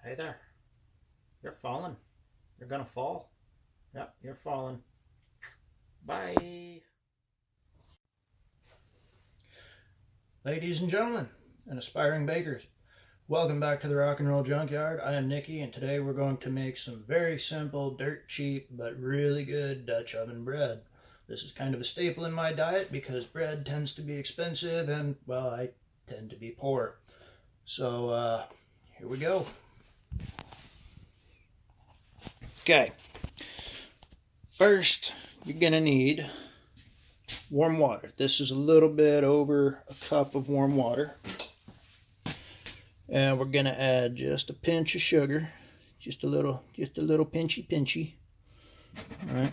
Hey there. You're falling. You're gonna fall. Yep, you're falling. Bye. Ladies and gentlemen, and aspiring bakers, welcome back to the Rock&Roll Junkyard. I am Nikki, and today we're going to make some very simple, dirt cheap, but really good Dutch oven bread. This is kind of a staple in my diet because bread tends to be expensive and, well, I tend to be poor. So, here we go. Okay, first you're going to need warm water. This is a little bit over a cup of warm water. And we're going to add just a pinch of sugar. Just a little pinchy. All right.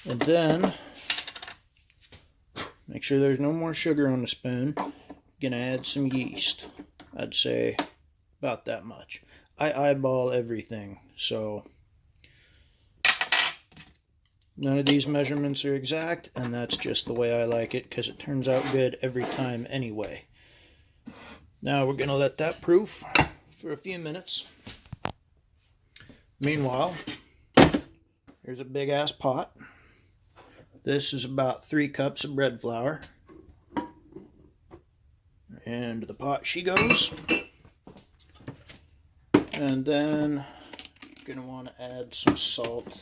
And then, make sure there's no more sugar on the spoon. Going to add some yeast. I'd say about that much. I eyeball everything, so none of these measurements are exact, and that's just the way I like it because it turns out good every time anyway. Now we're going to let that proof for a few minutes. Meanwhile, here's a big ass pot. This is about 3 cups of bread flour. And the pot she goes. And then you're going to want to add some salt.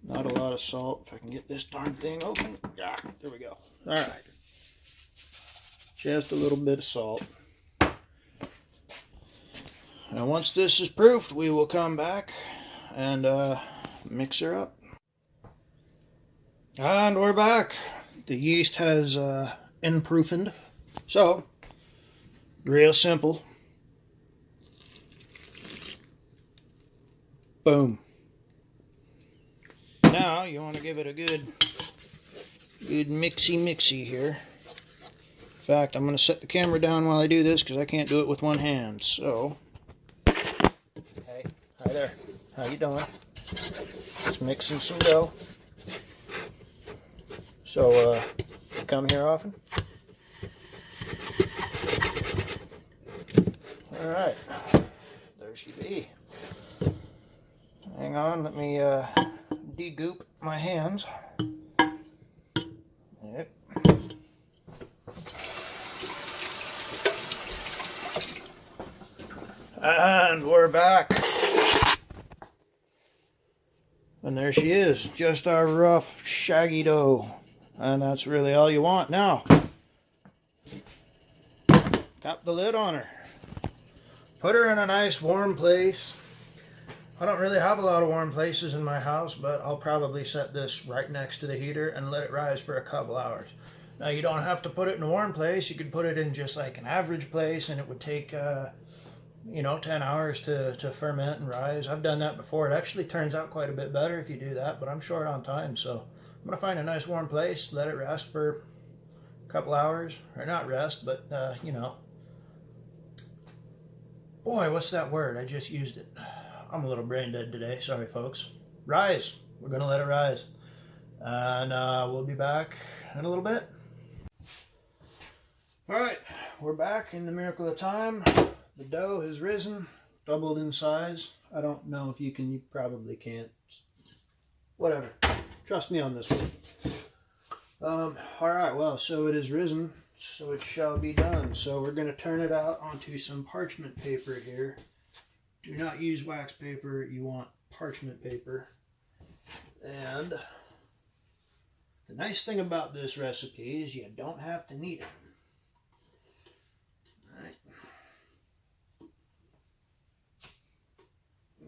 Not a lot of salt. If I can get this darn thing open. Yeah, there we go. All right. Just a little bit of salt. Now once this is proofed, we will come back and mix her up. And we're back. The yeast has unproofed. So, real simple. Boom. Now you want to give it a good mixy here. In fact, I'm going to set the camera down while I do this because I can't do it with one hand. So, hey, hi there. How you doing? Just mixing some dough. So, you come here often? All right. There she be. Hang on, let me de-goop my hands. Yep. And we're back. And there she is, just our rough, shaggy dough. And that's really all you want. Now, tap the lid on her. Put her in a nice warm place. I don't really have a lot of warm places in my house, but I'll probably set this right next to the heater and let it rise for a couple hours. Now, you don't have to put it in a warm place. You could put it in just like an average place, and it would take, 10 hours to ferment and rise. I've done that before. It actually turns out quite a bit better if you do that, but I'm short on time, so I'm going to find a nice warm place, let it rest for a couple hours. Or not rest, but, Boy, what's that word? I just used it. I'm a little brain dead today. Sorry, folks. Rise. We're going to let it rise. And we'll be back in a little bit. All right. We're back in the miracle of time. The dough has risen, doubled in size. I don't know if you can. You probably can't. Whatever. Trust me on this one. All right. Well, so it has risen. So it shall be done. So we're going to turn it out onto some parchment paper here. Do not use wax paper. You want parchment paper. And the nice thing about this recipe is you don't have to knead it. All right.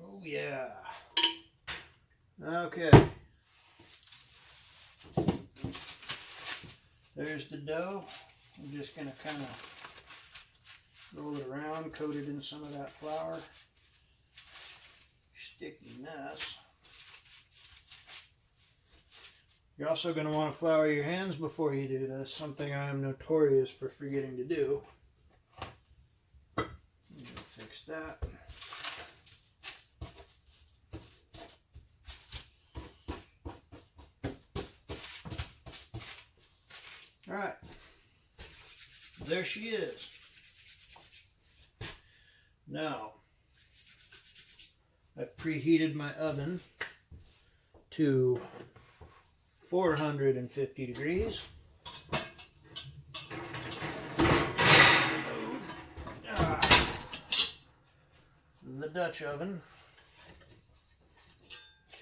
Oh yeah. Okay. There's the dough. I'm just going to kind of roll it around, coat it in some of that flour. Sticky mess. You're also going to want to flour your hands before you do this, something I am notorious for forgetting to do. Fix that. All right. There she is. Now, I've preheated my oven to 450 degrees. The Dutch oven.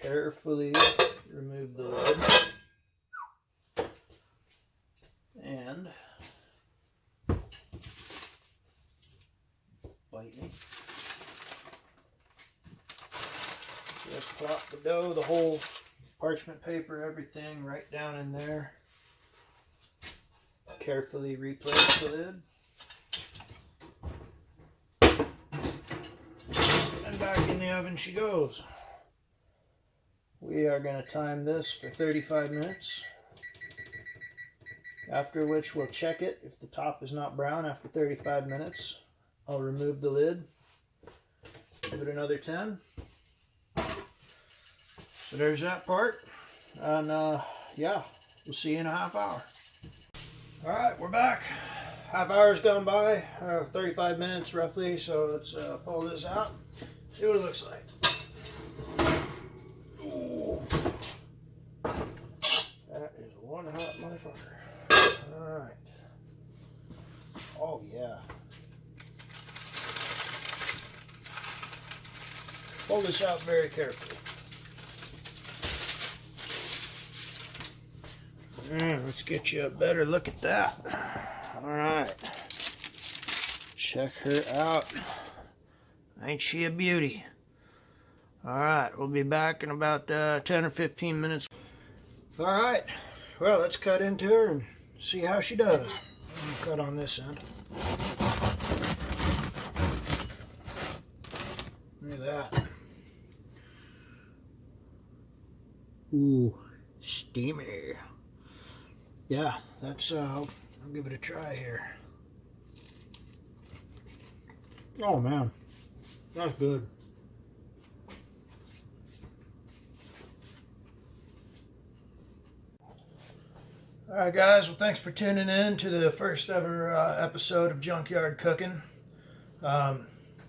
Carefully remove the lid. And bite me. Just plop the dough, the whole parchment paper, everything right down in there. Carefully replace the lid. And back in the oven she goes. We are going to time this for 35 minutes. After which we'll check it. If the top is not brown after 35 minutes, I'll remove the lid. Give it another 10. So there's that part. And yeah, we'll see you in a half hour. Alright, we're back. Half hour's gone by, 35 minutes roughly, so let's pull this out, see what it looks like. Ooh. That is one hot motherfucker. Alright. Oh yeah. Pull this out very carefully. Let's get you a better look at that. Alright. Check her out. Ain't she a beauty? Alright, we'll be back in about 10 or 15 minutes. Alright, well, let's cut into her and see how she does. I'm gonna cut on this end. Look at that. Ooh, steamy. Yeah, that's, I'll give it a try here. Oh man, that's good. Alright guys, well thanks for tuning in to the first ever episode of Junkyard Cooking. Let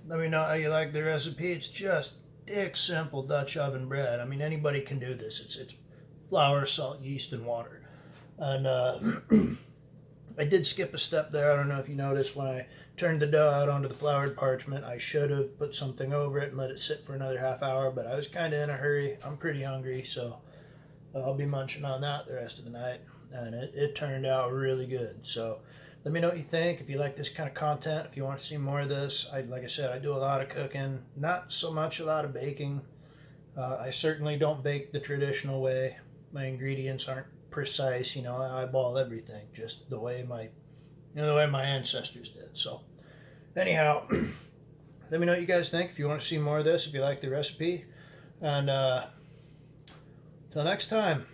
me know how you like the recipe. It's just Dicksimple Dutch oven bread. I mean, anybody can do this. It's flour, salt, yeast, and water. And I did skip a step there. I don't know if you noticed when I turned the dough out onto the floured parchment. I should have put something over it and let it sit for another half hour, but I was kind of in a hurry. I'm pretty hungry, so I'll be munching on that the rest of the night. And it turned out really good. So let me know what you think. If you like this kind of content, if you want to see more of this, like I said, I do a lot of cooking. Not so much a lot of baking. I certainly don't bake the traditional way. My ingredients aren't precise, you know. I eyeball everything just the way my ancestors did. So anyhow, let me know what you guys think. If you want to see more of this, if you like the recipe, and till next time.